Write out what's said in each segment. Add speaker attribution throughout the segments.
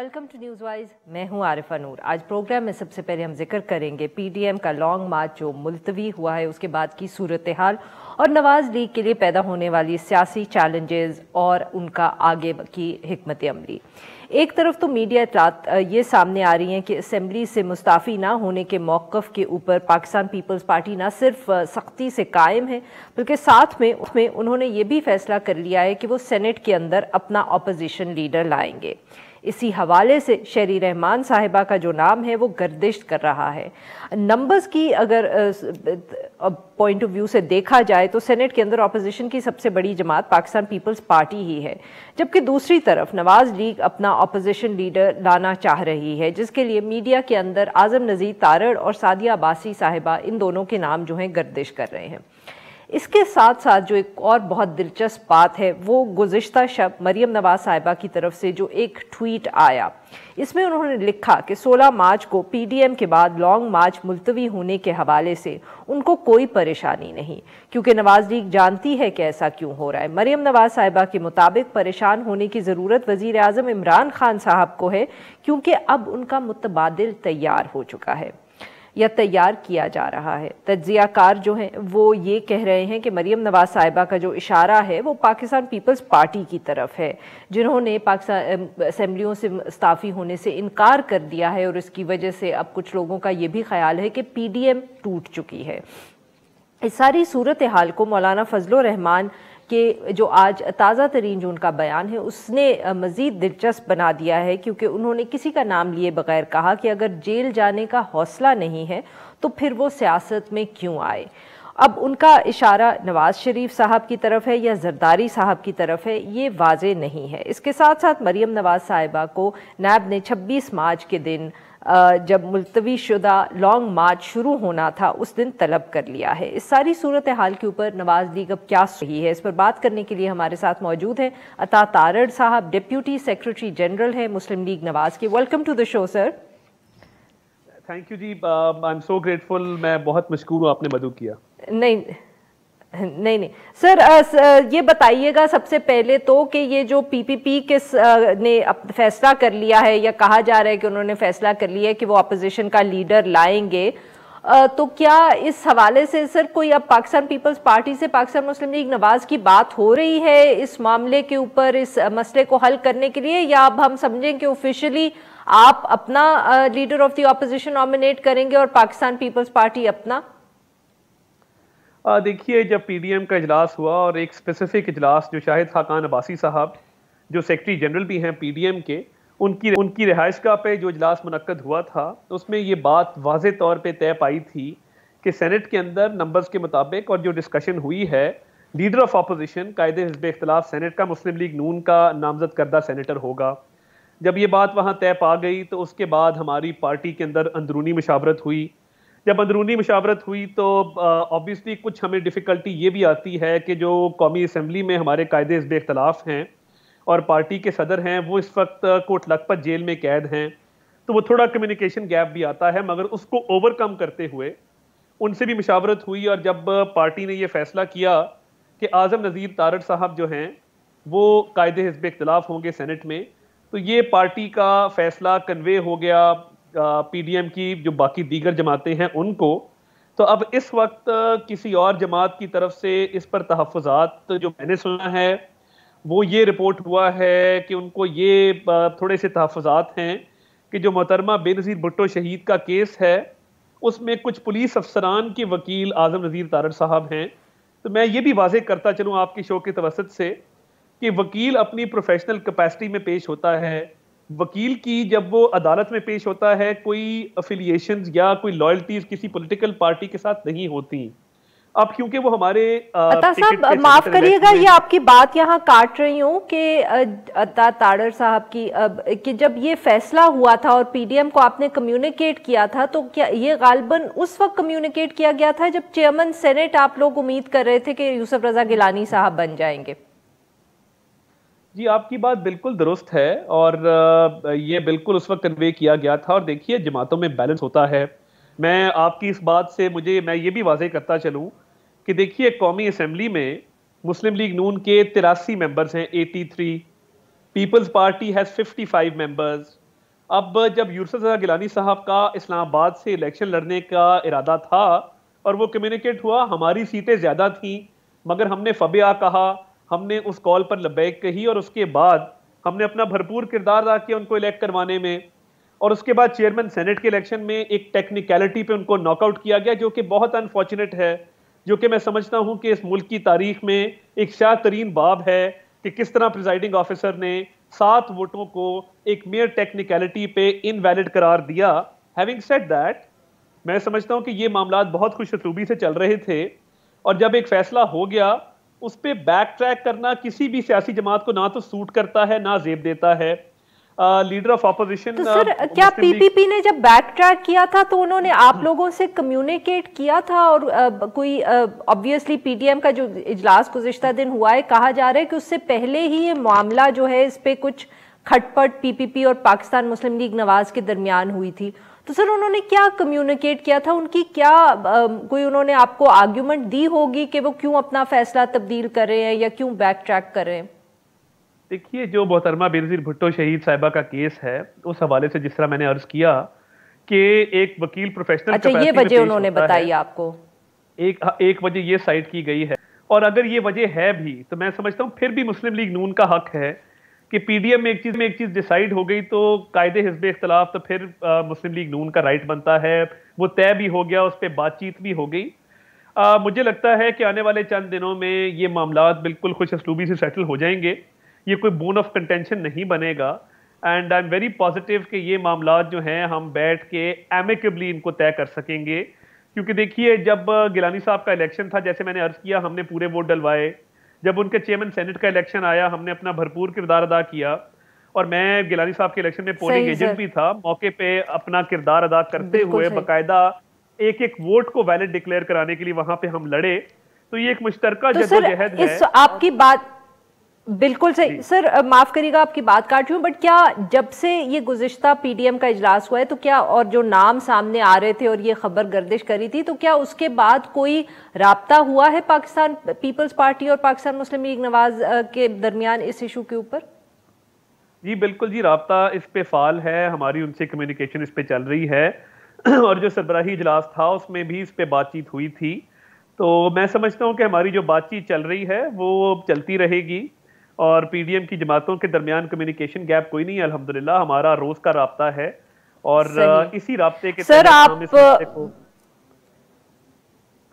Speaker 1: Welcome to news wise. मैं हूं आरिफा नूर। आज प्रोग्राम में सबसे पहले हम जिक्र करेंगे पीडीएम का लॉन्ग मार्च जो मुलतवी हुआ है उसके बाद की सूरत हाल और नवाज लीग के लिए पैदा होने वाली सियासी चैलेंजेस और उनका आगे की हिकमत अमली। एक तरफ तो मीडिया इत्तलात ये सामने आ रही हैं कि असेंबली से मुस्ताफ़ी ना होने के मौक़िफ़ के ऊपर पाकिस्तान पीपल्स पार्टी ना सिर्फ सख्ती से कायम है बल्कि साथ में उसमें उन्होंने ये भी फैसला कर लिया है कि वो सेनेट के अंदर अपना अपोजिशन लीडर लाएंगे। इसी हवाले से शहरी रहमान साहिबा का जो नाम है वो गर्दिश कर रहा है। नंबर्स की अगर पॉइंट ऑफ व्यू से देखा जाए तो सेनेट के अंदर अपोजिशन की सबसे बड़ी जमात पाकिस्तान पीपल्स पार्टी ही है, जबकि दूसरी तरफ नवाज लीग अपना अपोजिशन लीडर लाना चाह रही है, जिसके लिए मीडिया के अंदर आज़म नज़ीर तारड़ और सादिया अब्बासी साहिबा इन दोनों के नाम जो हैं गर्दिश कर रहे हैं। इसके साथ साथ जो एक और बहुत दिलचस्प बात है वो गुज़िश्ता शब मरियम नवाज साहिबा की तरफ से जो एक ट्वीट आया, इसमें उन्होंने लिखा कि 16 मार्च को पीडीएम के बाद लॉन्ग मार्च मुलतवी होने के हवाले से उनको कोई परेशानी नहीं, क्योंकि नवाज लीग जानती है कि ऐसा क्यों हो रहा है। मरियम नवाज साहिबा के मुताबिक परेशान होने की ज़रूरत वज़ीर आज़म इमरान खान साहब को है, क्योंकि अब उनका मुतबादिल तैयार हो चुका है या तैयार किया जा रहा है। तज्जियाकार जो हैं वो ये कह रहे हैं कि मरियम नवाज साहिबा का जो इशारा है वो पाकिस्तान पीपल्स पार्टी की तरफ है, जिन्होंने पाकिस्तान असेंबलियों से मुस्ताफ़ी होने से इनकार कर दिया है और इसकी वजह से अब कुछ लोगों का ये भी ख्याल है कि पीडीएम टूट चुकी है। इस सारी सूरत हाल को मौलाना फजलुर रहमान कि जो आज ताज़ा तरीन जो उनका बयान है उसने मज़ीद दिलचस्प बना दिया है, क्योंकि उन्होंने किसी का नाम लिए बगैर कहा कि अगर जेल जाने का हौसला नहीं है तो फिर वो सियासत में क्यों आए। अब उनका इशारा नवाज शरीफ साहब की तरफ है या जरदारी साहब की तरफ है ये वाज़े नहीं है। इसके साथ साथ मरियम नवाज साहिबा को नैब ने 26 मार्च के दिन जब मुलतवी शुदा लॉन्ग मार्च शुरू होना था उस दिन तलब कर लिया है। इस सारी सूरत हाल के ऊपर नवाज लीग अब क्या सही है, इस पर बात करने के लिए हमारे साथ मौजूद हैं अता तारड़ साहब, डिप्यूटी सेक्रेटरी जनरल है मुस्लिम लीग नवाज के। Welcome to the show sir.
Speaker 2: Thank you जी, आई एम सो ग्रेटफुल। मैं बहुत मशकूर हूँ आपने मदद किया।
Speaker 1: नहीं सर, ये बताइएगा सबसे पहले तो कि ये जो पीपीपी के ने फैसला कर लिया है या कहा जा रहा है कि उन्होंने फैसला कर लिया है कि वो अपोजिशन का लीडर लाएंगे, तो क्या इस हवाले से सर कोई अब पाकिस्तान पीपल्स पार्टी से पाकिस्तान मुस्लिम लीग नवाज की बात हो रही है इस मामले के ऊपर, इस मसले को हल करने के लिए, या अब हम समझें कि ऑफिशियली आप अपना leader of the opposition nominate करेंगे और पाकिस्तान पीपल्स पार्टी अपना?
Speaker 2: देखिए, जब पीडीएम का इजलास हुआ और एक स्पेसिफिक इजलास जो शाहिद खाकान अब्बासी साहब जो सेक्रेटरी जनरल भी हैं पीडीएम के, उनकी रिहाइशगाह पे जो इजलास मुनक्कद हुआ था तो उसमें ये बात वाज़े तौर पे तय पाई थी कि सेनेट के अंदर नंबर्स के मुताबिक और जो डिस्कशन हुई है, लीडर ऑफ अपोजिशन कायदे हिज़्ब इख्तिलाफ सेनेट का मुस्लिम लीग नून का नामजद करदा सेनेटर होगा। जब ये बात वहाँ तय पा गई तो उसके बाद हमारी पार्टी के अंदर अंदरूनी मुशावरत हुई। जब अंदरूनी मुशावरत हुई तो ऑब्वियसली कुछ हमें डिफ़िकल्टी ये भी आती है कि जो कौमी असम्बली में हमारे कायदे हिज़्ब इख्तिलाफ हैं और पार्टी के सदर हैं वो इस वक्त कोट लखपत जेल में कैद हैं, तो वो थोड़ा कम्युनिकेशन गैप भी आता है, मगर उसको ओवरकम करते हुए उनसे भी मुशावरत हुई। और जब पार्टी ने ये फैसला किया कि आज़म नज़ीर तारड़ साहब जो हैं वो कायदे हिज़्ब इख्तिलाफ होंगे सेनेट में, तो ये पार्टी का फैसला कन्वे हो गया पीडीएम की जो बाकी दीगर जमातें हैं उनको। तो अब इस वक्त किसी और जमात की तरफ से इस पर तहफ़्फ़ुज़ात जो मैंने सुना है वो ये रिपोर्ट हुआ है कि उनको ये थोड़े से तहफ़्फ़ुज़ात हैं कि जो मोहतरमा बेनज़ीर भुट्टो शहीद का केस है उसमें कुछ पुलिस अफसरान के वकील आज़म नज़ीर तारड़ साहब हैं। तो मैं ये भी वाज़ेह करता चलूँ आपकी शो के तवसत से कि वकील अपनी प्रोफेशनल कैपेसिटी में पेश होता है। वकील की जब वो अदालत में पेश होता है कोई अफिलिएशंस या कोई लॉयल्टीज किसी पॉलिटिकल पार्टी के साथ नहीं होती। अब क्योंकि वो हमारे
Speaker 1: साहब माफ करिएगा, ये आपकी बात यहाँ काट रही हूँ कि अता तारड़ साहब की कि जब ये फैसला हुआ था और पीडीएम को आपने कम्युनिकेट किया था, तो क्या ये गालबन उस वक्त कम्युनिकेट किया गया था जब चेयरमैन सेनेट आप लोग उम्मीद कर रहे थे कि यूसुफ रजा गिलानी साहब बन जाएंगे?
Speaker 2: जी, आपकी बात बिल्कुल दुरुस्त है और ये बिल्कुल उस वक्त कन्वे किया गया था। और देखिए, जमातों में बैलेंस होता है। मैं आपकी इस बात से मैं ये भी वाज़ेह करता चलूँ कि देखिए, कौमी असम्बली में मुस्लिम लीग नून के 83 मेंबर्स हैं, 83। पीपल्स पार्टी हैज़ 55 मेंबर्स, अब जब यूसुफ रज़ा गिलानी साहब का इस्लामाबाद से इलेक्शन लड़ने का इरादा था और वो कम्युनिकेट हुआ, हमारी सीटें ज़्यादा थीं, मगर हमने फबिया कहा, हमने उस कॉल पर लब्बैक कही और उसके बाद हमने अपना भरपूर किरदार अदा किया उनको इलेक्ट करवाने में। और उसके बाद चेयरमैन सेनेट के इलेक्शन में एक टेक्निकलिटी पे उनको नॉकआउट किया गया, जो कि बहुत अनफॉर्चुनेट है, जो कि मैं समझता हूं कि इस मुल्क की तारीख में एक शाह तरीन बाब है कि किस तरह प्रिजाइडिंग ऑफिसर ने 7 वोटों को एक मेयर टेक्निकलिटी पे इनवैलिड करार दिया। हैविंग सेड दैट, मैं समझता हूं कि ये मामला बहुत खुशरूबी से चल रहे थे और जब एक फैसला हो गया उस पर बैक ट्रैक करना किसी भी सियासी जमात को ना तो सूट करता है ना जेब देता है। लीडर ऑफ ऑपोजिशन,
Speaker 1: तो सर क्या पीपीपी ने जब बैक ट्रैक किया था तो उन्होंने आप लोगों से कम्युनिकेट किया था? और कोई ऑब्वियसली पीटीएम का जो इजलास गुज़िश्ता दिन हुआ है, कहा जा रहा है कि उससे पहले ही ये मामला जो है इस पे कुछ खटपट पीपीपी और पाकिस्तान मुस्लिम लीग नवाज के दरमियान हुई थी। तो सर उन्होंने क्या कम्युनिकेट किया था? उनकी क्या कोई उन्होंने आपको आर्ग्यूमेंट दी होगी कि वो क्यों अपना फैसला तब्दील कर रहे हैं या क्यों बैक ट्रैक कर रहे हैं?
Speaker 2: देखिए, जो मोहतरमा बेनज़ीर भुट्टो शहीद साहिबा का केस है, उस हवाले से जिस तरह मैंने अर्ज किया कि एक वकील प्रोफेशनल
Speaker 1: अच्छा, ये वजह उन्होंने बताई आपको?
Speaker 2: एक वजह ये साइड की गई है, और अगर ये वजह है भी तो मैं समझता हूँ फिर भी मुस्लिम लीग नून का हक है कि पीडीएम में एक चीज डिसाइड हो गई तो कायदे हिज़्ब इख्तिलाफ तो फिर मुस्लिम लीग नून का राइट बनता है, वो तय भी हो गया, उस पर बातचीत भी हो गई। मुझे लगता है कि आने वाले चंद दिनों में ये मामला बिल्कुल खुश असलूबी से सेटल हो जाएंगे, ये कोई बोन ऑफ कंटेंशन नहीं बनेगा। And I am very positive कि ये मामला जो हैं हम बैठ के एमिकेबली इनको तय कर सकेंगे, क्योंकि देखिए जब गिलानी साहब का इलेक्शन था, जैसे मैंने अर्ज किया, हमने पूरे वोट डलवाए। जब उनके चेयरमैन सेनेट का इलेक्शन आया, हमने अपना भरपूर किरदार अदा किया, और मैं गिलानी साहब के इलेक्शन में पोलिंग एजेंट भी था, मौके पे अपना किरदार अदा करते हुए बाकायदा एक एक वोट को वैलिड डिक्लेयर कराने के लिए वहां पे हम लड़े। तो ये एक मुश्तरका जद्दोजहद है।
Speaker 1: आपकी बात बिल्कुल सही सर, माफ करिएगा आपकी बात काट रही हूँ, बट क्या जब से ये गुज़िश्ता पीडीएम का इजलास हुआ है तो क्या, और जो नाम सामने आ रहे थे और ये खबर गर्दिश करी थी, तो क्या उसके बाद कोई राब्ता हुआ है पाकिस्तान पीपल्स पार्टी और पाकिस्तान मुस्लिम लीग नवाज के दरमियान इस इशू के ऊपर?
Speaker 2: जी बिल्कुल जी, राब्ता इस पे फाल है, हमारी उनसे कम्युनिकेशन इस पे चल रही है और जो सरबराही इजलास था उसमें भी इस पे बातचीत हुई थी। तो मैं समझता हूँ कि हमारी जो बातचीत चल रही है वो चलती रहेगी और पीडीएम की जमातों के दरमियान कम्युनिकेशन गैप कोई नहीं है, अल्हम्दुलिल्लाह हमारा रोज का राब्ता है और इसी राब्ते के
Speaker 1: सर आप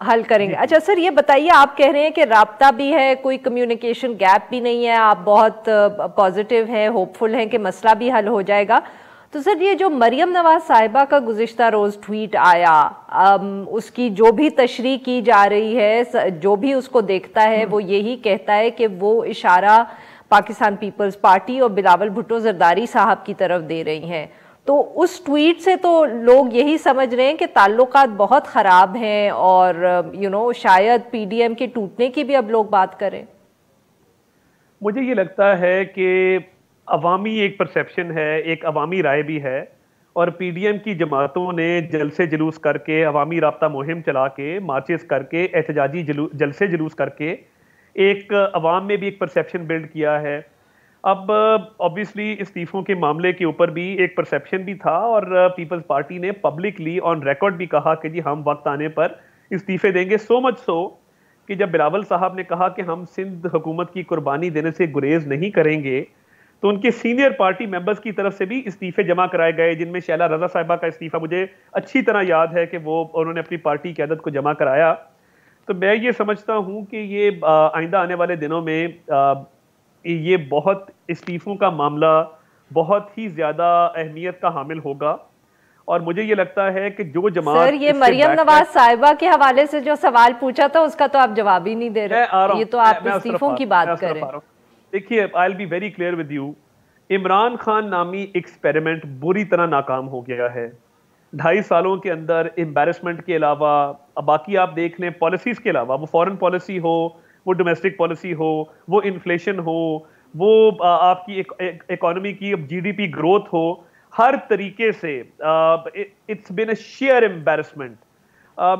Speaker 1: हल करेंगे। अच्छा सर, ये बताइए, आप कह रहे हैं कि राब्ता भी है, कोई कम्युनिकेशन गैप भी नहीं है, आप बहुत पॉजिटिव हैं, होपफुल हैं कि मसला भी हल हो जाएगा। तो सर ये जो मरियम नवाज साहिबा का गुज़िश्ता रोज ट्वीट आया, उसकी जो भी तशरीह की जा रही है, जो भी उसको देखता है वो यही कहता है कि वो इशारा पाकिस्तान पीपल्स पार्टी और बिलावल भुट्टो जरदारी साहब की तरफ दे रही हैं। तो उस ट्वीट से तो लोग यही समझ रहे हैं कि ताल्लुकात बहुत ख़राब हैं और शायद पीडीएम के टूटने की भी अब लोग बात करें।
Speaker 2: मुझे ये लगता है कि अवामी एक परसेप्शन है, एक अवामी राय भी है, और पीडीएम की जमातों ने जलसे जुलूस करके, अवामी राब्ता मुहिम चला के, मार्चेस करके, एहतजाजी जलसे जुलूस करके एक अवाम में भी एक परसेप्शन बिल्ड किया है। अब ऑब्वियसली इस्तीफों के मामले के ऊपर भी एक परसेप्शन भी था और पीपल्स पार्टी ने पब्लिकली ऑन रिकॉर्ड भी कहा कि जी हम वक्त आने पर इस्तीफे देंगे। सो मच सो कि जब बिलावल साहब ने कहा कि हम सिंध हुकूमत की कुर्बानी देने से गुरेज नहीं करेंगे, तो उनके सीनियर पार्टी मेंबर्स की तरफ से भी इस्तीफे जमा कराए गए, जिनमें शैला रजा साहिबा का इस्तीफा मुझे अच्छी तरह याद है कि वो उन्होंने अपनी पार्टी की आदत को जमा कराया। तो मैं ये समझता हूं कि ये आइंदा आने वाले दिनों में ये बहुत इस्तीफों का मामला बहुत ही ज्यादा अहमियत का हामिल होगा, और मुझे ये लगता है कि जो जमात
Speaker 1: सर ये मरियम नवाज साहिबा के हवाले से जो सवाल पूछा था उसका तो आप जवाब ही नहीं दे रहे, ये तो आप इस्तीफों की बात कर रहे हैं।
Speaker 2: देखिए, I will be very clear with you, Imran Khan नामी एक्सपेरिमेंट बुरी तरह नाकाम हो गया है। 2.5 सालों के अंदर एम्बैरेसमेंट के अलावा, अब बाकी आप देख लें पॉलिसीज के अलावा, वो फॉरेन पॉलिसी हो, वो डोमेस्टिक पॉलिसी हो, वो इन्फ्लेशन हो, वो आपकी इकोनॉमी की जीडीपी ग्रोथ हो, हर तरीके से it's been a share embarrassment.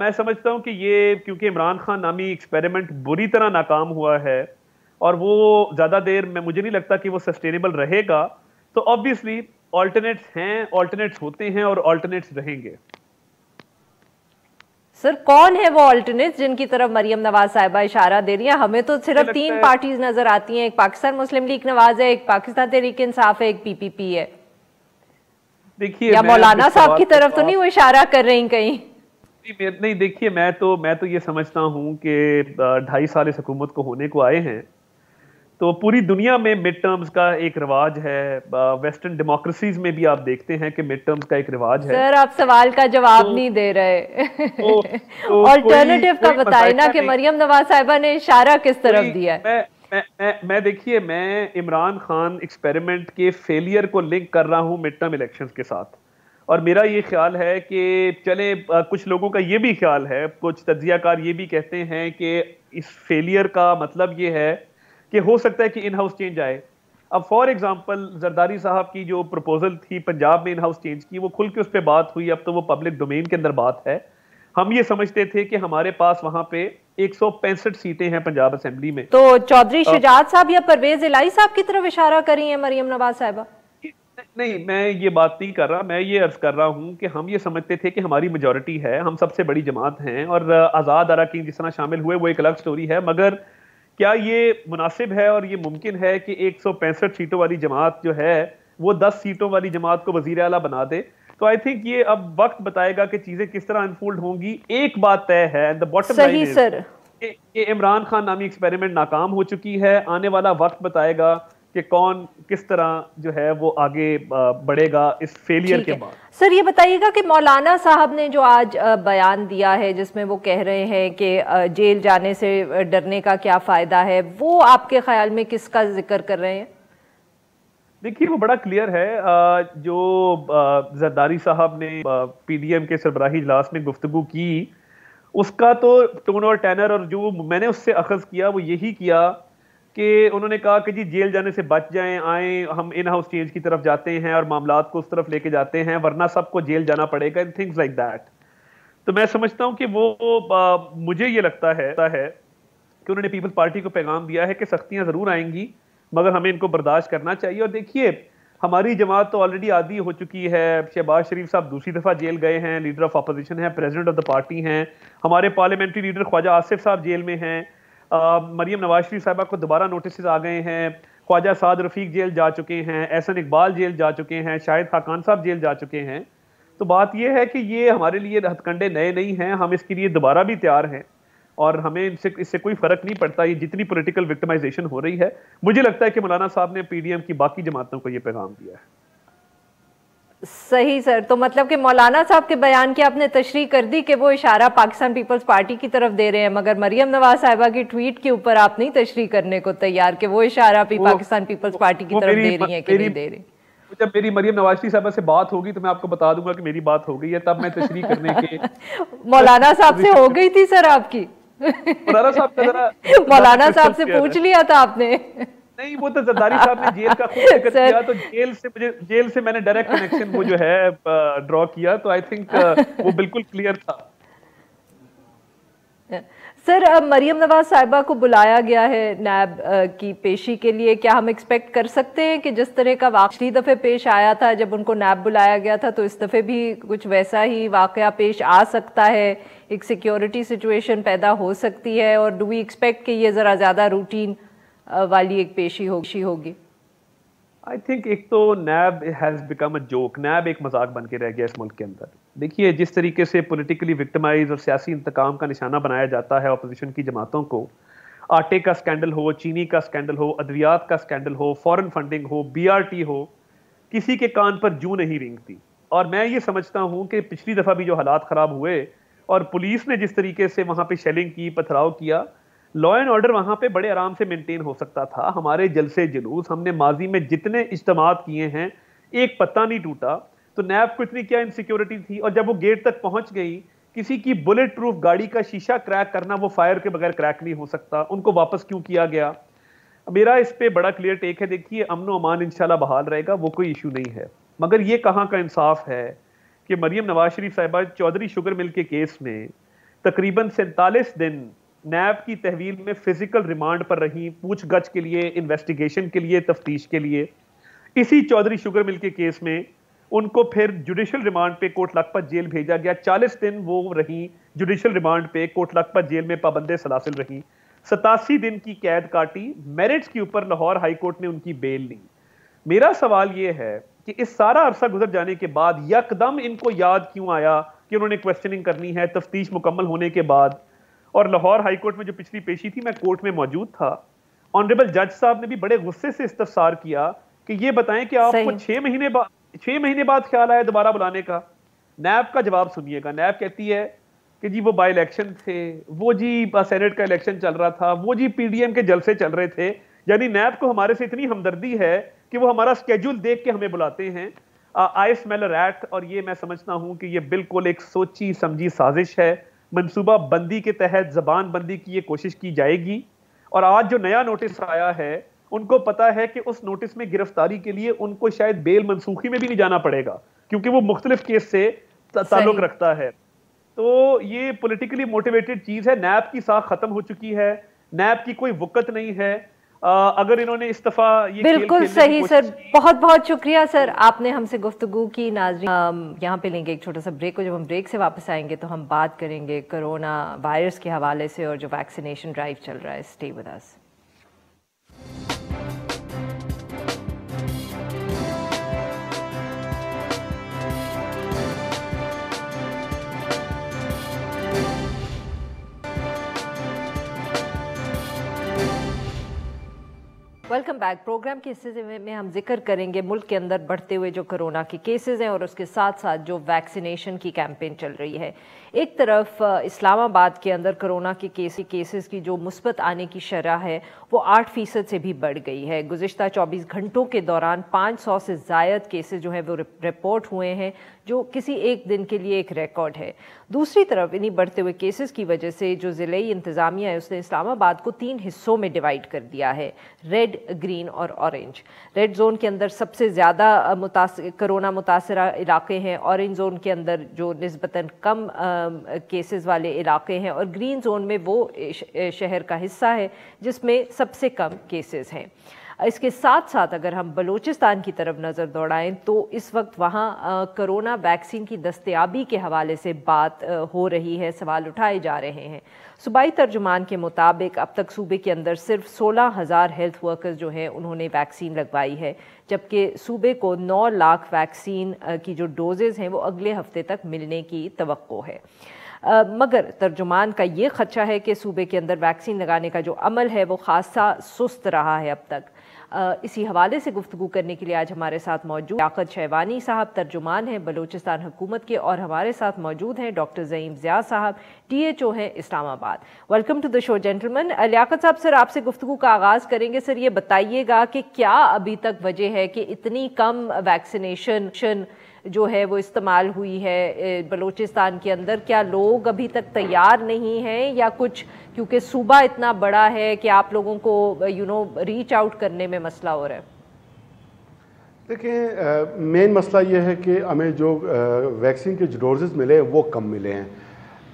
Speaker 2: मैं समझता हूं कि ये, क्योंकि इमरान खान नामी एक्सपेरिमेंट बुरी तरह नाकाम हुआ है और वो ज़्यादा देर में मुझे नहीं लगता कि वो सस्टेनेबल रहेगा, तो ऑब्वियसली ऑल्टरनेट्स हैं, ऑल्टरनेट्स होते हैं और ऑल्टरनेट्स रहेंगे।
Speaker 1: सर कौन है वो ऑल्टरनेट्स जिनकी तरफ मरियम नवाज साहिबा इशारा दे रही हैं? हमें तो सिर्फ 3 पार्टीज नजर आती हैं, एक पाकिस्तान मुस्लिम लीग नवाज है, एक पाकिस्तान तहरीक इंसाफ है, एक पीपीपी है।
Speaker 2: देखिए,
Speaker 1: या मौलाना साहब की तरफ तो नहीं वो इशारा कर रही कहीं?
Speaker 2: नहीं, देखिए, मैं तो ये समझता हूं कि 2.5 साल इस हुकूमत को होने को आए हैं, तो पूरी दुनिया में मिड टर्म्स का एक रिवाज है। वेस्टर्न डेमोक्रेसीज में भी आप देखते हैं कि मिड टर्म्स का एक रिवाज है।
Speaker 1: सर आप सवाल का जवाब नहीं दे रहे। ऑल्टरनेटिव का बताए ना कि मरियम नवाज साहिबा ने इशारा किस तरफ दिया है।
Speaker 2: मैं देखिए, मैं इमरान खान एक्सपेरिमेंट के फेलियर को लिंक कर रहा हूं मिड टर्म इलेक्शंस के साथ, और मेरा ये ख्याल है कि चले, कुछ लोगों का ये भी ख्याल है, कुछ तज्जियाकार ये भी कहते हैं कि इस फेलियर का मतलब ये है कि हो सकता है कि इन हाउस चेंज आए। अब फॉर एग्जांपल जरदारी साहब की जो प्रपोजल थी पंजाब में इन हाउस चेंज की, वो खुल के उस पर बात हुई, अब तो वो पब्लिक डोमेन के अंदर बात है। हम ये समझते थे कि हमारे पास वहां पे 165 सीटें हैं पंजाब असेंबली में।
Speaker 1: तो चौधरी शुजात साहब या परवेज इलाही साहब की तरफ इशारा करी है मरियम नवाज साहिबा?
Speaker 2: नहीं, मैं ये बात नहीं कर रहा, मैं ये अर्ज कर रहा हूं कि हम ये समझते थे कि हमारी मेजॉरिटी है, हम सबसे बड़ी जमात हैं, और आज़ाद अरकान जिस तरह शामिल हुए वो एक अलग स्टोरी है, मगर क्या ये मुनासिब है और ये मुमकिन है कि 165 सीटों वाली जमात जो है वो 10 सीटों वाली जमात को वजीर आला बना दे? तो आई थिंक ये अब वक्त बताएगा कि चीजें किस तरह अनफोल्ड होंगी। एक बात तय है, द बॉटम लाइन इज कि इमरान खान नामी एक्सपेरिमेंट नाकाम हो चुकी है। आने वाला वक्त बताएगा कि कौन किस तरह जो है वो आगे बढ़ेगा इस फेलियर के बाद।
Speaker 1: सर ये बताइएगा कि मौलाना साहब ने जो आज बयान दिया है जिसमें वो कह रहे हैं कि जेल जाने से डरने का क्या फायदा है, वो आपके ख्याल में किसका जिक्र कर रहे हैं?
Speaker 2: देखिए, वो बड़ा क्लियर है। जो जरदारी साहब ने पीडीएम के सरबराही इजलास में गुफ्तगू की, उसका तो टोन और टैनर, और जो मैंने उससे अखज़ किया वो यही किया कि उन्होंने कहा कि जी जेल जाने से बच जाएं, आए हम इन हाउस चेंज की तरफ जाते हैं और मामलात को उस तरफ लेके जाते हैं, वरना सबको जेल जाना पड़ेगा, एंड थिंग्स लाइक दैट। तो मैं समझता हूं कि वो मुझे ये लगता है कि उन्होंने पीपल्स पार्टी को पैगाम दिया है कि सख्तियां जरूर आएंगी, मगर हमें इनको बर्दाश्त करना चाहिए। और देखिए, हमारी जमात तो ऑलरेडी आदी हो चुकी है। शहबाज शरीफ साहब दूसरी दफा जेल गए हैं, लीडर ऑफ अपोजिशन है, प्रेसिडेंट ऑफ द पार्टी हैं। हमारे पार्लियामेंट्री लीडर ख्वाजा आसिफ साहब जेल में हैं। मरियम नवाज शरीफ साहिबा को दोबारा नोटिस आ गए हैं। ख्वाजा साद रफीक जेल जा चुके हैं, एहसन इकबाल जेल जा चुके हैं, शाहिद खाकान साहब जेल जा चुके हैं। तो बात यह है कि ये हमारे लिए हथकंडे नए नहीं हैं, हम इसके लिए दोबारा भी तैयार हैं, और हमें इससे कोई फर्क नहीं पड़ता ये जितनी पॉलिटिकल विक्टिमाइजेशन हो रही है। मुझे लगता है कि मौलाना साहब ने पीडीएम की बाकी जमातों को ये पैगाम दिया है।
Speaker 1: सही सर, तो मतलब कि मौलाना साहब के बयान की आपने तशरीह कर दी कि वो इशारा पाकिस्तान पीपल्स पार्टी की तरफ दे रहे हैं, मगर मरियम नवाज साहिबा की ट्वीट के ऊपर आप नहीं तशरीह करने को तैयार कि वो इशारा भी पाकिस्तान पीपल्स पार्टी की तरफ दे रही है कि नहीं दे रही?
Speaker 2: जब मेरी मरियम नवाज शरीफ साहब से बात होगी तो मैं आपको बता दूंगा कि मेरी बात हो गई है, तब मैं तशरीह करने के
Speaker 1: मौलाना साहब से हो गई थी सर आपकी?
Speaker 2: मौलाना साहब का जरा
Speaker 1: मौलाना साहब से पूछ लिया था आपने?
Speaker 2: नहीं, वो तो जरदारी साहब ने जेल का खुद जिक्र किया, तो जेल से मैंने डायरेक्ट कनेक्शन वो जो है ड्रॉ किया, तो आई थिंक वो बिल्कुल क्लियर था।
Speaker 1: सर, अब मरियम नवाज साहिबा को बुलाया गया है नैब की पेशी के लिए, क्या हम एक्सपेक्ट कर सकते हैं कि जिस तरह का पिछली दफे पेश आया था जब उनको नैब बुलाया गया था, तो इस दफे भी कुछ वैसा ही वाकया पेश आ सकता है, एक सिक्योरिटी सिचुएशन पैदा हो सकती है, और डू वी एक्सपेक्ट कि ये जरा ज्यादा रूटीन वाली एक पेशी होगी?
Speaker 2: आई थिंक एक तो नैब हैज बिकम अ जोक, नैब एक मजाक बन के रह गया इस मुल्क के अंदर। देखिए, जिस तरीके से पॉलिटिकली विक्टिमाइज और सियासी इंतकाम का निशाना बनाया जाता है अपोजिशन की जमातों को, आटे का स्कैंडल हो, चीनी का स्कैंडल हो, अद्वियात का स्कैंडल हो, फॉरेन फंडिंग हो, बीआरटी हो, किसी के कान पर जूं नहीं रेंगती। और मैं ये समझता हूं कि पिछली दफा भी जो हालात खराब हुए और पुलिस ने जिस तरीके से वहां पे शेलिंग की, पथराव किया, लॉ एंड ऑर्डर वहां पे बड़े आराम से मेंटेन हो सकता था। हमारे जलसे जुलूस, हमने माजी में जितने इज्तिमात किए हैं, एक पत्ता नहीं टूटा। तो नैब को इतनी क्या इनसिक्योरिटी थी? और जब वो गेट तक पहुंच गई, किसी की बुलेट प्रूफ गाड़ी का शीशा क्रैक करना वो फायर के बगैर क्रैक नहीं हो सकता, उनको वापस क्यों किया गया? मेरा इस पे बड़ा क्लियर टेक है। देखिए, अमन अमान इंशाल्लाह बहाल रहेगा, वो कोई इशू नहीं है, मगर ये कहाँ का इंसाफ है कि मरियम नवाज शरीफ साहिबा चौधरी शुगर मिल के केस में तकरीबन 47 दिन नैब की तहवील में फिजिकल रिमांड पर रही, पूछगछ के लिए, इन्वेस्टिगेशन के लिए, तफ्तीश के लिए। इसी चौधरी शुगर मिल के केस में उनको फिर जुडिशियल रिमांड पे कोट लखपत जेल भेजा गया। 40 दिन वो रही जुडिशियल रिमांड पे कोट लखपत जेल में, पाबंदे सलासिल रही, 87 दिन की कैद काटी। मेरिट्स के ऊपर लाहौर हाई कोर्ट ने उनकी बेल ली। मेरा सवाल यह है कि इस सारा अरसा गुजर जाने के बाद यकदम इनको याद क्यों आया कि उन्होंने क्वेश्चनिंग करनी है तफ्तीश मुकम्मल होने के बाद। और लाहौर हाई कोर्ट में जो पिछली पेशी थी, मैं कोर्ट में मौजूद था, ऑनरेबल जज साहब ने भी बड़े गुस्से से इस्तफसार किया कि ये बताएं कि आपको 6 महीने बाद ख्याल आया दोबारा बुलाने का। नैब का जवाब सुनिएगा। नैब कहती है कि जी वो बाई इलेक्शन थे, वो जी सेनेट का इलेक्शन चल रहा था, वो जी पीडीएम के जलसे चल रहे थे। यानी नैब को हमारे से इतनी हमदर्दी है कि वो हमारा स्केड्यूल देख के हमें बुलाते हैं। I smell a rat. और ये मैं समझता हूं कि ये बिल्कुल एक सोची समझी साजिश है। मनसूबा बंदी के तहत जबान बंदी की ये कोशिश की जाएगी। और आज जो नया नोटिस आया है, उनको पता है कि उस नोटिस में गिरफ्तारी के लिए उनको शायद बेल मनसूखी में भी नहीं जाना पड़ेगा, क्योंकि वो मुख्तलिफ केस से ताल्लुक रखता है। तो ये पॉलिटिकली मोटिवेटेड चीज है। नैब की साख खत्म हो चुकी है, नैब की कोई वक़्त नहीं है। अगर इन्होंने इस्तीफा ये
Speaker 1: बिल्कुल सही सर, बहुत बहुत शुक्रिया सर, आपने हमसे गुफ्तगू की। नाज़रीन, यहाँ पे लेंगे एक छोटा सा ब्रेक को। जब हम ब्रेक से वापस आएंगे तो हम बात करेंगे कोरोना वायरस के हवाले से और जो वैक्सीनेशन ड्राइव चल रहा है। Stay with us. Welcome back. Programme के हिस्से में हम जिक्र करेंगे मुल्क के अंदर बढ़ते हुए जो कोरोना के केसेस हैं और उसके साथ साथ जो वैक्सीनेशन की कैंपेन चल रही है। एक तरफ इस्लामाबाद के अंदर कोरोना के केसेस की जो मुस्बत आने की शरह है वो 8% से भी बढ़ गई है। गुज़िश्ता 24 घंटों के दौरान 500 से ज़ायद केसेस जो है वो रिपोर्ट हुए हैं, जो किसी एक दिन के लिए एक रिकॉर्ड है। दूसरी तरफ इन्हीं बढ़ते हुए केसेस की वजह से जो ज़िले इंतज़ामिया है उसने इस्लामाबाद को 3 हिस्सों में डिवाइड कर दिया है, रेड, ग्रीन और ऑरेंज। रेड जोन के अंदर सबसे ज़्यादा कोरोना मुतासरा इलाके हैं, ऑरेंज जोन के अंदर जो निस्बतन कम केसेस वाले इलाके हैं, और ग्रीन जोन में वो शहर का हिस्सा है जिसमें सबसे कम केसेस हैं। इसके साथ साथ अगर हम बलूचिस्तान की तरफ नज़र दौड़ाएं तो इस वक्त वहाँ कोरोना वैक्सीन की दस्तयाबी के हवाले से बात हो रही है, सवाल उठाए जा रहे हैं। सूबाई तर्जुमान के मुताबिक अब तक सूबे के अंदर सिर्फ 16,000 हेल्थ वर्कर्स जो हैं उन्होंने वैक्सीन लगवाई है, जबकि सूबे को 9 लाख वैक्सीन की जो डोजेज़ हैं वो अगले हफ्ते तक मिलने की तवक्को है। मगर तर्जुमान का ये खदशा है कि सूबे के अंदर वैक्सीन लगाने का जो अमल है वो खासा सुस्त रहा है अब तक। इसी हवाले से गुफ्तगू करने के लिए आज हमारे साथ मौजूद लियाकत शहवानी साहब, तर्जुमान हैं बलूचिस्तान हुकूमत के, और हमारे साथ मौजूद हैं डॉक्टर ज़ईम ज़िया साहब, THO हैं Islamabad. Welcome to the show gentleman. Liaquat साहब, सर आपसे गुफ्तगू का आगाज़ करेंगे। सर ये बताइएगा कि क्या अभी तक वजह है कि इतनी कम वैक्सीनेशन जो है वो इस्तेमाल हुई है बलूचिस्तान के अंदर? क्या लोग अभी तक तैयार नहीं हैं, या कुछ क्योंकि सूबा इतना बड़ा है कि आप लोगों को रीच आउट करने में मसला हो रहा है?
Speaker 3: देखिए, मेन मसला ये है कि हमें जो वैक्सीन के जो डोजेज़ मिले हैं वो कम मिले हैं।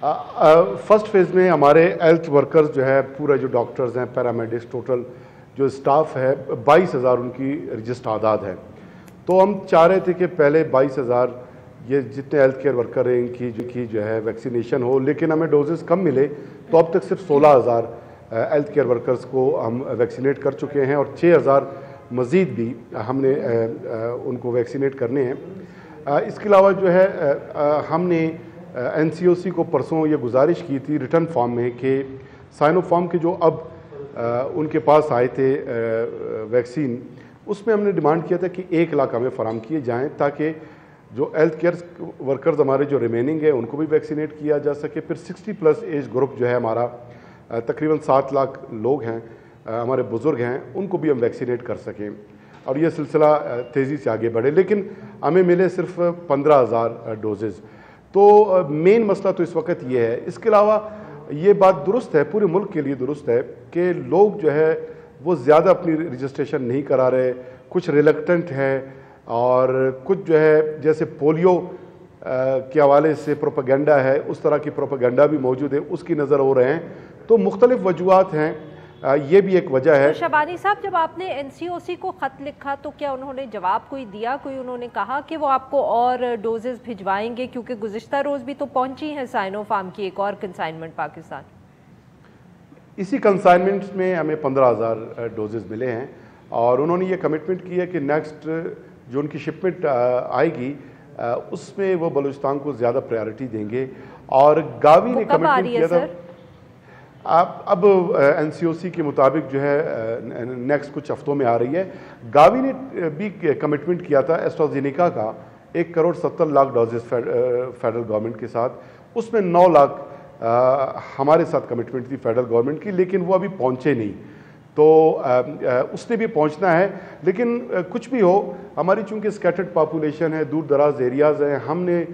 Speaker 3: फर्स्ट फेज़ में हमारे हेल्थ वर्कर्स जो है, पूरा जो डॉक्टर्स हैं, पैरामेडिक्स, टोटल जो स्टाफ है 22,000 उनकी रजिस्टर आदाद है। तो हम चाह रहे थे कि पहले 22,000 ये जितने हेल्थ केयर वर्कर हैं इनकी जो है वैक्सीनेशन हो, लेकिन हमें डोजेस कम मिले तो अब तक सिर्फ 16,000 हेल्थ केयर वर्कर्स को हम वैक्सीनेट कर चुके हैं और 6,000 मज़ीद भी हमने उनको वैक्सीनेट करने हैं। इसके अलावा जो है हमने NCOC को परसों ये गुजारिश की थी रिटर्न फॉर्म में कि साइनोफार्म के जो अब उनके पास आए थे वैक्सीन, उसमें हमने डिमांड किया था कि 1 लाख हमें फराम किए जाएं ताकि जो हेल्थ केयर वर्कर्स हमारे जो रिमेनिंग है उनको भी वैक्सीनेट किया जा सके। फिर 60+ एज ग्रुप जो है हमारा तकरीबन 7 लाख लोग हैं, हमारे बुज़ुर्ग हैं, उनको भी हम वैक्सीनेट कर सकें और ये सिलसिला तेज़ी से आगे बढ़े। लेकिन हमें मिले सिर्फ 15,000 डोजेज़। तो मेन मसला तो इस वक्त ये है। इसके अलावा ये बात दुरुस्त है, पूरे मुल्क के लिए दुरुस्त है कि लोग जो है वो ज़्यादा अपनी रजिस्ट्रेशन नहीं करा रहे, कुछ रिलक्टेंट है, और कुछ जो है जैसे पोलियो के हवाले से प्रोपेगेंडा है, उस तरह की प्रोपेगेंडा भी मौजूद है, उसकी नज़र हो रहे हैं। तो मुख्तलिफ वजूहात हैं ये भी एक वजह है।
Speaker 1: तो शबानी साहब, जब आपने एनसीओसी को खत लिखा तो क्या उन्होंने जवाब कोई दिया, कोई उन्होंने कहा कि वो आपको और डोजेस भिजवाएंगे, क्योंकि गुज़िश्ता रोज भी तो पहुंची है साइनोफार्म की एक और कंसाइनमेंट पाकिस्तान?
Speaker 3: इसी कंसाइनमेंट में हमें 15,000 डोजेज मिले हैं और उन्होंने ये कमिटमेंट की है कि नेक्स्ट जो उनकी शिपमेंट आएगी उसमें वो बलूचिस्तान को ज़्यादा प्रायोरिटी देंगे। और गावी ने कमिटमेंट किया था, अब एनसीओसी के मुताबिक जो है नेक्स्ट कुछ हफ्तों में आ रही है। गावी ने भी कमिटमेंट किया था एस्ट्राजेनेका का 1,70,00,000 डोजेस फेडरल गवर्नमेंट के साथ, उसमें 9 लाख हमारे साथ कमिटमेंट थी फेडरल गवर्नमेंट की, लेकिन वो अभी पहुंचे नहीं। तो उसने भी पहुंचना है, लेकिन कुछ भी हो, हमारी चूंकि स्कैटर्ड पॉपुलेशन है, दूर दराज एरियाज़ हैं, हमने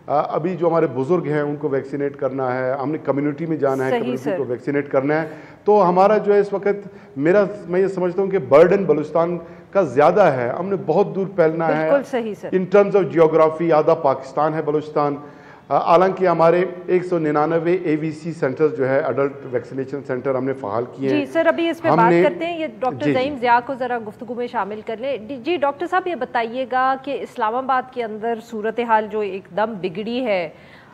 Speaker 3: अभी जो हमारे बुजुर्ग हैं उनको वैक्सीनेट करना है, हमने कम्युनिटी में जाना है, कम्युनिटी को वैक्सीनेट करना है। तो हमारा जो है इस वक्त मैं ये समझता हूँ कि बर्डन बलूचिस्तान का ज़्यादा है, हमने बहुत दूर फैलना है। इन टर्म्स ऑफ जियोग्राफी आधा पाकिस्तान है बलूचिस्तान। हालांकि हमारे 199 एवीसी सेंटर्स जो है अडल्ट वैक्सीनेशन सेंटर हमने फ़ाल किए हैं।
Speaker 1: जी सर, अभी इस पे बात करते हैं, ये डॉक्टर ज़हीम ज़िया को ज़रा गुफ्तगू में शामिल कर लें। जी डॉक्टर साहब, ये बताइएगा कि इस्लामाबाद के अंदर सूरत हाल जो एकदम बिगड़ी है,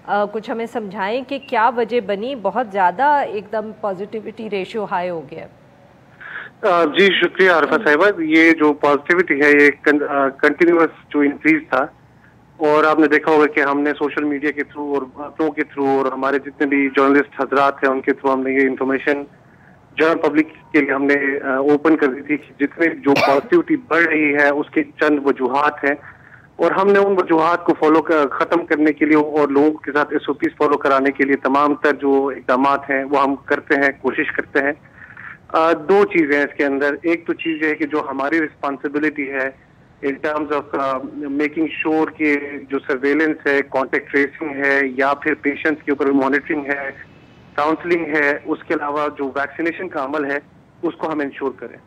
Speaker 1: कुछ हमें समझाएं कि क्या वजह बनी, बहुत ज़्यादा एकदम पॉजिटिविटी रेशियो हाई हो गया?
Speaker 4: जी शुक्रिया आरफा साहिबा। ये जो पॉजिटिविटी है ये कंटिन्यूअस जो इंक्रीज था, और आपने देखा होगा कि हमने सोशल मीडिया के थ्रू और बातों के थ्रू और हमारे जितने भी जर्नलिस्ट हजरात हैं उनके थ्रू हमने ये इंफॉर्मेशन जनरल पब्लिक के लिए हमने ओपन कर दी थी कि जितने जो पॉजिटिविटी बढ़ रही है उसके चंद वजूहात हैं, और हमने उन वजूहात को ख़त्म करने के लिए और लोगों के साथ SOPs फॉलो कराने के लिए तमाम तर जो इक़दाम हैं वो हम करते हैं, कोशिश करते हैं। 2 चीज़ें हैं इसके अंदर। एक तो चीज़ है कि जो हमारी रिस्पॉन्सिबिलिटी है in terms of making sure कि जो सर्वेलेंस है, कॉन्टेक्ट ट्रेसिंग है, या फिर पेशेंट्स के ऊपर मॉनिटरिंग है, काउंसलिंग है, उसके अलावा जो वैक्सीनेशन का अमल है उसको हम इंश्योर करें।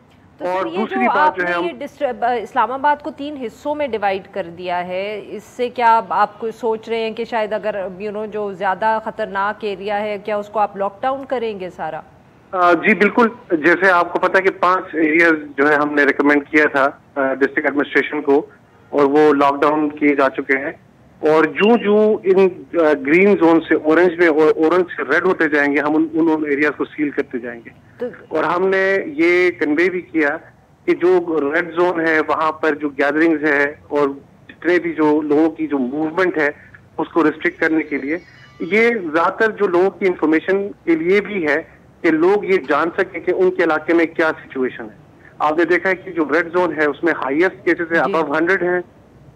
Speaker 1: तो और दूसरी बात जो है, ये इस्लामाबाद को 3 हिस्सों में डिवाइड कर दिया है, इससे क्या आप कोई सोच रहे हैं कि शायद अगर जो ज़्यादा खतरनाक एरिया है, क्या उसको आप लॉकडाउन करेंगे सारा?
Speaker 4: जी बिल्कुल। जैसे आपको पता है कि 5 एरियाज जो है हमने रिकमेंड किया था डिस्ट्रिक्ट एडमिनिस्ट्रेशन को, और वो लॉकडाउन किए जा चुके हैं। और जो इन ग्रीन जोन से ऑरेंज में और ऑरेंज से रेड होते जाएंगे, हम उन एरियाज को सील करते जाएंगे। और हमने ये कन्वे भी किया कि जो रेड जोन है वहां पर जो गैदरिंग्स है और जितने भी जो लोगों की जो मूवमेंट है उसको रिस्ट्रिक्ट करने के लिए, ये ज्यादातर जो लोगों की इंफॉर्मेशन के लिए भी है कि लोग ये जान सके कि उनके इलाके में क्या सिचुएशन है। आपने देखा है कि जो रेड जोन है उसमें हाईएस्ट केसेस है अबव 100 हैं,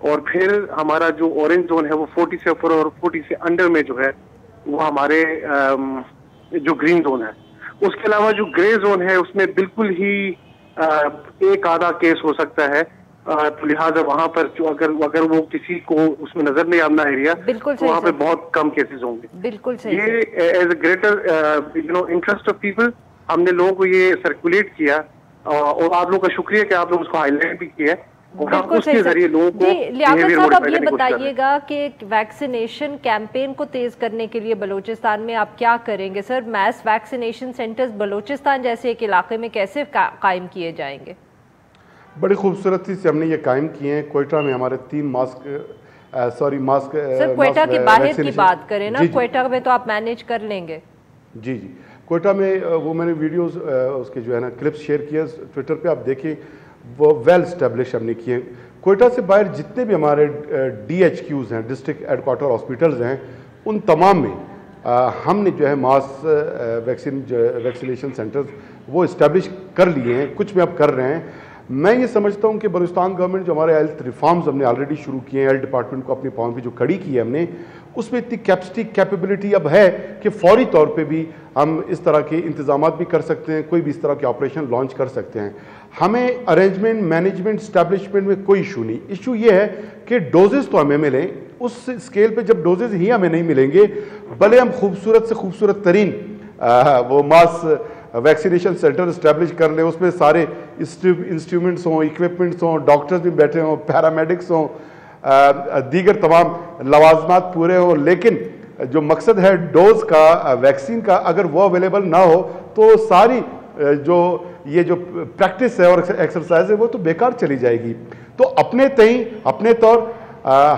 Speaker 4: और फिर हमारा जो ऑरेंज जोन है वो 40 से ऊपर और 40 से अंडर में जो है वो हमारे जो ग्रीन जोन है। उसके अलावा जो ग्रे जोन है उसमें बिल्कुल ही एक आधा केस हो सकता है, तो लिहाजा वहां पर जो अगर वो किसी को उसमें नजर नहीं आना एरिया, तो वहां पे बहुत कम केसेस होंगे।
Speaker 1: बिल्कुल सही।
Speaker 4: ये as a greater interest of people हमने लोगों को ये सर्कुलेट किया, और आप लोगों का शुक्रिया कि आप लोग उसको हाईलाइट भी किया, और हम उसके जरिए लोगों को
Speaker 1: लियाकत साहब, अब ये बताइएगा कि वैक्सीनेशन कैंपेन को तेज करने के लिए बलूचिस्तान में आप क्या करेंगे sir? Mass vaccination centres Balochistan जैसे एक इलाके में कैसे कायम किए जाएंगे?
Speaker 3: बड़ी खूबसूरती से हमने ये कायम किए हैं। कोयटा में हमारे 3 मास्क
Speaker 1: सर, कोयटा के बाहर की बात करें ना, कोयटा में तो आप मैनेज कर लेंगे।
Speaker 3: जी कोयटा में वो मैंने वीडियोस उसके जो है ना क्लिप्स शेयर किए ट्विटर पे, आप देखें वो वेल स्टैब्लिश हमने किए। कोयटा से बाहर जितने भी हमारे DHQs हैं, डिस्ट्रिक्ट हेडक्वार्टर हॉस्पिटल्स हैं, उन तमाम में हमने जो है मास वैक्सीनेशन सेंटर्स वो इस्टेब्लिश कर लिए हैं, कुछ में अब कर रहे हैं। मैं ये समझता हूँ कि बलूचिस्तान गवर्नमेंट जो हमारे हेल्थ रिफॉर्म्स हमने ऑलरेडी शुरू किए हैं, हेल्थ डिपार्टमेंट को अपने पाँव पे जो खड़ी की है हमने, उसमें इतनी कैपेसिटी कैपेबिलिटी अब है कि फौरी तौर पे भी हम इस तरह के इंतजाम भी कर सकते हैं, कोई भी इस तरह के ऑपरेशन लॉन्च कर सकते हैं। हमें अरेंजमेंट, मैनेजमेंट, स्टैब्लिशमेंट में कोई इशू नहीं। इशू ये है कि डोजेज़ तो हमें मिलें, उस स्केल पे जब डोजेज़ ही हमें नहीं मिलेंगे, भले हम खूबसूरत से खूबसूरत तरीन वो मास वैक्सीनेशन सेंटर इस्टेब्लिश कर लें, उसमें सारे इंस्ट्रूमेंट्स हों, इक्विपमेंट्स हों, डॉक्टर्स भी बैठे हों, पैरामेडिक्स हों, दीगर तमाम लवाजमात पूरे हों, लेकिन जो मकसद है डोज का, वैक्सीन का, अगर वो अवेलेबल ना हो तो सारी जो ये जो प्रैक्टिस है और एक्सरसाइज है वो तो बेकार चली जाएगी। तो अपने तई अपने तौर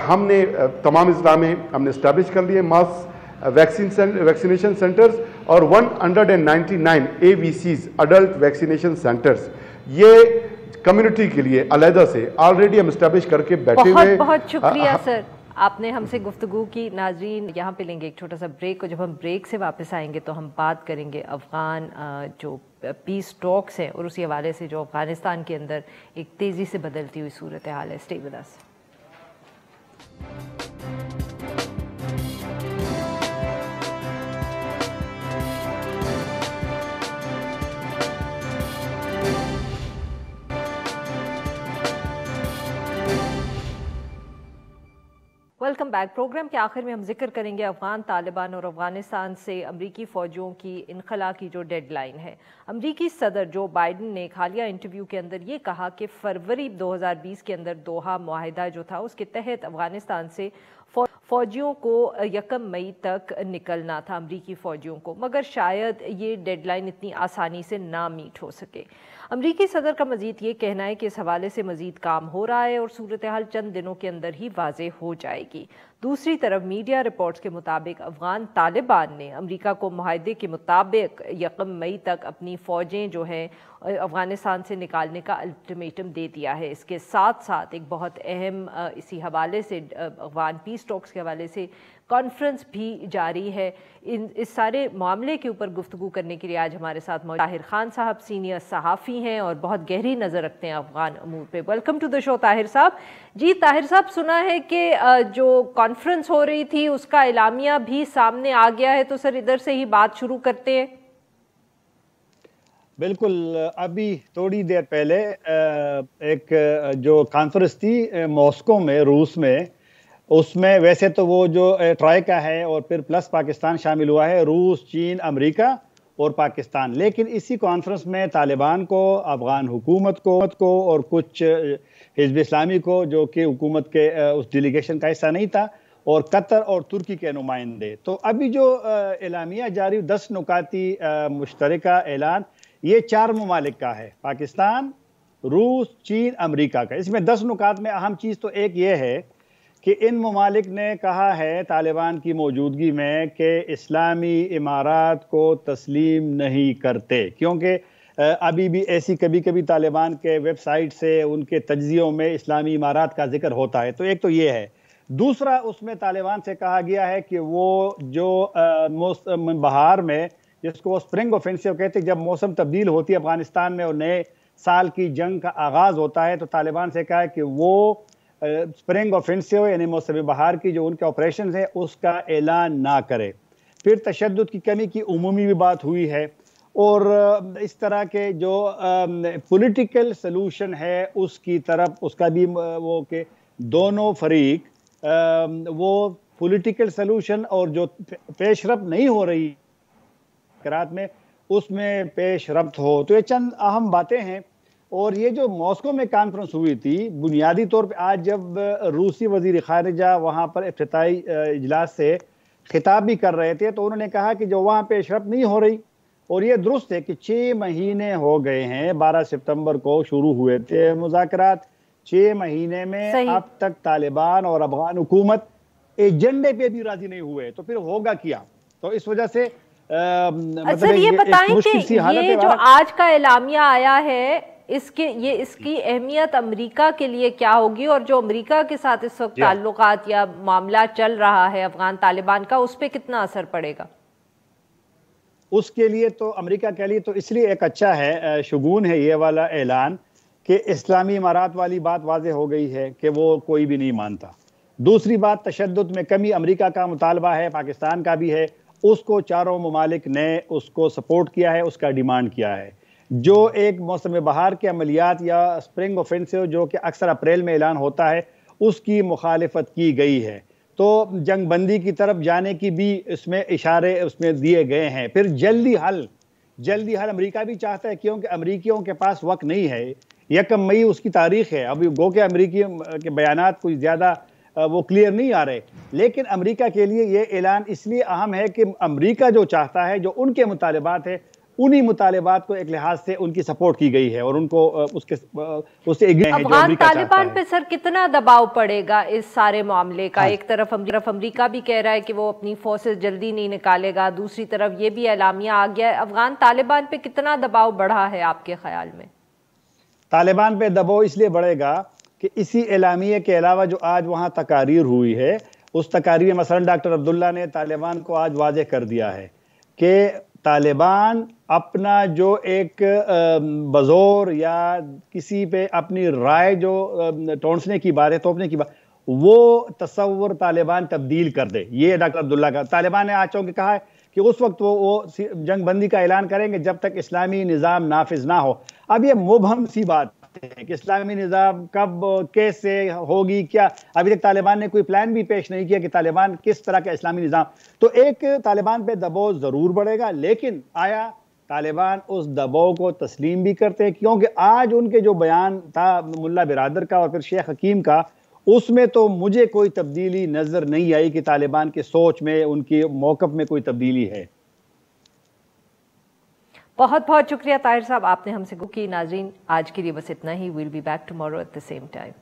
Speaker 3: हमने तमाम इस्लाम में हमने इस्टेब्लिश कर लिए मास वैक्सीनेशन सेंटर्स और 199 AVCs अडल्ट वैक्सीनेशन सेंटर्स, ये कम्युनिटी के लिए अलहदा से ऑलरेडी हम इस्टेब्लिश करके बैठे हुए।
Speaker 1: बहुत शुक्रिया सर, आपने हमसे गुफ्तगू की। नाजरीन, यहाँ पे लेंगे एक छोटा सा ब्रेक, और जब हम ब्रेक से वापस आएंगे तो हम बात करेंगे अफ़गान जो पीस टॉक्स हैं और उसी हवाले से जो अफ़गानिस्तान के अंदर एक तेज़ी से बदलती हुई सूरत हाल है। Stay with us. Welcome back. Programme के आखिर में हम जिक्र करेंगे अफगान तालिबान और अफगानिस्तान से अमरीकी फ़ौजियों की इनखला की जो डेडलाइन है। अमरीकी सदर जो बाइडन ने एक हालिया इंटरव्यू के अंदर ये कहा कि फरवरी 2020 के अंदर दोहा मुआहिदा जो था उसके तहत अफगानिस्तान से फ़ौजियों को 1 मई तक निकलना था, अमरीकी फ़ौजियों को, मगर शायद ये डेडलाइन इतनी आसानी से ना मीट हो सके। अमरीकी सदर का मजीद ये कहना है कि इस हवाले से मजीद काम हो रहा है और सूरत हाल चंद दिनों के अंदर ही वाज़ेह हो जाएगी। दूसरी तरफ मीडिया रिपोर्ट्स के मुताबिक अफगान तालिबान ने अमरीका को मुआहदे के मुताबिक 1 मई तक अपनी फ़ौजें जो हैं अफ़गानिस्तान से निकालने का अल्टीमेटम दे दिया है। इसके साथ साथ एक बहुत अहम इसी हवाले से अफगान पीस टॉक्स के हवाले से कॉन्फ्रेंस भी जारी है। इस सारे मामले के ऊपर गुफ्तगू करने के लिए आज हमारे साथ मौजूद ताहिर खान साहब, सीनियर सहाफ़ी हैं और बहुत गहरी नज़र रखते हैं अफगान अमूर पे। Welcome to the show Tahir साहब। जी ताहिर साहब, सुना है कि जो कॉन्फ्रेंस हो रही थी उसका एलामिया भी सामने आ गया है, तो सर इधर से ही बात शुरू करते हैं।
Speaker 5: बिल्कुल, अभी थोड़ी देर पहले एक जो कॉन्फ्रेंस थी मॉस्को में, रूस में, उसमें वैसे तो वो जो ट्राइका है और फिर प्लस पाकिस्तान शामिल हुआ है, रूस, चीन, अमेरिका और पाकिस्तान। लेकिन इसी कॉन्फ्रेंस में तालिबान को, अफगान हुकूमत को और कुछ हिज़्ब इस्लामी को, जो कि हुकूमत के उस डेलीगेशन का हिस्सा नहीं था, और कतर और तुर्की के नुमाइंदे। तो अभी जो एलामिया जारी 10 नुकाती मुश्तरका ऐलान, ये 4 ममालिक का है, पाकिस्तान, रूस, चीन, अमेरिका का। इसमें 10 नुकात में अहम चीज़ तो एक ये है कि इन ममालिक ने कहा है तालिबान की मौजूदगी में कि इस्लामी इमारात को तस्लीम नहीं करते, क्योंकि अभी भी ऐसी कभी कभी तालिबान के वेबसाइट से उनके तज्जियों में इस्लामी इमारात का जिक्र होता है। तो एक तो ये है। दूसरा, उसमें तालिबान से कहा गया है कि वो जो बहार में, जिसको वो स्प्रिंग ऑफेंसिव कहते हैं, जब मौसम तब्दील होती है अफगानिस्तान में और नए साल की जंग का आगाज़ होता है, तो तालिबान से कहा है कि वो स्प्रिंग ऑफेंसिव यानी मौसम बहार की जो उनके ऑपरेशन है उसका ऐलान ना करे। फिर तशद्दुद की कमी की उमूमी भी बात हुई है, और इस तरह के जो पॉलिटिकल सलूशन है उसकी तरफ उसका भी वो कि दोनों फरीक वो पॉलिटिकल सलूशन और जो पेशरफ नहीं हो रही करात में उसमें पेशरफ्त हो। तो ये चंद अहम बातें हैं। और ये जो मॉस्को में कॉन्फ्रेंस हुई थी, बुनियादी तौर पे आज जब रूसी वजीर खारिजा वहाँ पर इफ्तिताई इजलास से खिताब भी कर रहे थे, तो उन्होंने कहा कि जो वहाँ पेशरफ्त नहीं हो रही, और ये दुरुस्त है कि 6 महीने हो गए हैं, 12 सितंबर को शुरू हुए थे मुज़ाकरात, 6 महीने में अब तक तालिबान और अफगान हुकूमत एजेंडे पे भी राजी नहीं हुए, तो फिर होगा क्या? तो इस वजह से
Speaker 1: मतलब ये बताएं कि ये जो आज का एलामिया आया है इसकी अहमियत अमेरिका के लिए क्या होगी, और जो अमेरिका के साथ इस वक्त ताल्लुकात या मामला चल रहा है अफगान तालिबान का, उस पर कितना असर पड़ेगा?
Speaker 5: उसके लिए तो अमेरिका के लिए तो इसलिए एक अच्छा है, शुगून है ये वाला ऐलान कि इस्लामी इमारात वाली बात वाज़ेह हो गई है कि वो कोई भी नहीं मानता। दूसरी बात, तशद्दुद में कमी अमेरिका का मुतालबा है, पाकिस्तान का भी है, उसको चारों ममालिक ने उसको सपोर्ट किया है, उसका डिमांड किया है। जो एक मौसम बहार के अमलियात या स्प्रिंग ऑफेंसिव जो कि अक्सर अप्रैल में ऐलान होता है, उसकी मुखालिफत की गई है। तो जंग बंदी की तरफ जाने की भी इसमें इशारे उसमें दिए गए हैं। फिर जल्दी हल अमेरिका भी चाहता है, क्योंकि अमरीकियों के पास वक्त नहीं है। 1 मई उसकी तारीख है। अभी गो के अमरीकी के बयानात कुछ ज़्यादा वो क्लियर नहीं आ रहे, लेकिन अमेरिका के लिए ये ऐलान इसलिए अहम है कि अमेरिका जो चाहता है, जो उनके मुतालिबात है, उन्हीं मुतालिबात को एक लिहाज से उनकी सपोर्ट की गई है और उनको उससे एग्री है जो
Speaker 1: अफगान
Speaker 5: अमेरिका
Speaker 1: तालिबान
Speaker 5: चाहता
Speaker 1: पे
Speaker 5: है।
Speaker 1: सर कितना दबाव पड़ेगा इस सारे मामले का?
Speaker 5: हाँ।
Speaker 1: एक तरफ अमेरिका भी कह रहा है कि वो अपनी फोर्सेस जल्दी नहीं निकालेगा, दूसरी तरफ ये भी एलामिया आ गया है। अफगान तालिबान पे कितना दबाव बढ़ा है आपके ख्याल में?
Speaker 5: तालिबान पे दबाव इसलिए बढ़ेगा कि इसी एलामिया के अलावा जो आज वहाँ तकारीर हुई है, उस तकारीर में मसलन डॉक्टर अब्दुल्ला ने तालिबान को आज वाज़ेह कर दिया है कि तालिबान अपना जो एक बज़ोर या किसी पे अपनी राय जो टोंसने की बात है, तोपने की बात, वो तस्वुर तालिबान तब्दील कर दे। ये डॉक्टर अब्दुल्ला का, तालिबान ने आज चौंके कहा है कि उस वक्त वो जंग बंदी का ऐलान करेंगे जब तक इस्लामी निज़ाम नाफिज ना हो। अब ये मुबहम सी बात है कि इस्लामी निज़ाम कब कैसे होगी, क्या अभी तक तालिबान ने कोई प्लान भी पेश नहीं किया कि तालिबान किस तरह का इस्लामी निज़ाम। तो एक तालिबान पे दबाव ज़रूर बढ़ेगा, लेकिन आया तालिबान उस दबाव को तस्लीम भी करते हैं? क्योंकि आज उनके जो बयान था मुल्ला बिरादर का और फिर शेख हकीम का, उसमें तो मुझे कोई तब्दीली नजर नहीं आई कि तालिबान की सोच में, उनकी मौक़िफ़ में कोई तब्दीली है।
Speaker 1: बहुत बहुत शुक्रिया ताहिर साहब, आपने हमसे गुफ्तगू की। नाज़रीन, आज के लिए बस इतना ही। Will be back tomorrow at the same time.